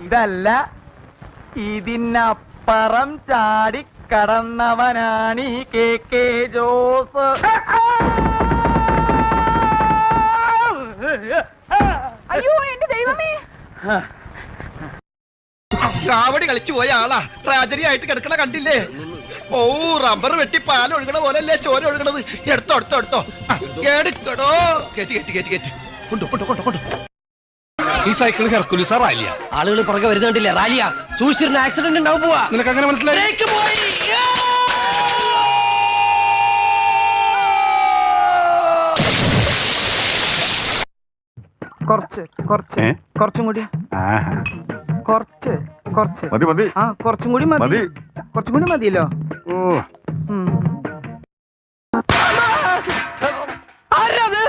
ഇതല്ല, ഇതിനപ്പുറം ചാടി കടന്നവനാണ് ഈ KK ജോസ്. അയ്യോ എന്റെ ദൈവമേ, കാവടി കളിച്ചു പോയ ആളാ ട്രാജഡി ആയിട്ട് കിടക്കണ കണ്ടില്ലേ? ഓ, റബ്ബർ വെട്ടി പാൽ ഒഴുകണ പോലല്ലേ ചോര ഒഴുകണത്. എടുത്തോ എടുത്തോ എടുത്തോ, എടുക്കടോ. കേറ്റി കേറ്റി കേറ്റി കേറ്റി കൊണ്ടു കൊണ്ടു കൊണ്ടു കൊണ്ടു. ഈ സൈക്കിൾ ഹെർക്കുലിസാ റാലിയ. ആളുകൾ പുറകെ വരുന്നുണ്ടില്ല. റാലിയ സൂക്ഷിച്ചിരുന്ന ആക്സിഡന്റ് ഉണ്ടാവും. പോവാ. നിനക്ക് അങ്ങനെ മനസ്സിലായി? കുറച്ചും കൂടി കുറച്ചും കൂടി മതി. കുറച്ചും കൂടി മതിയല്ലോ. ആരത്?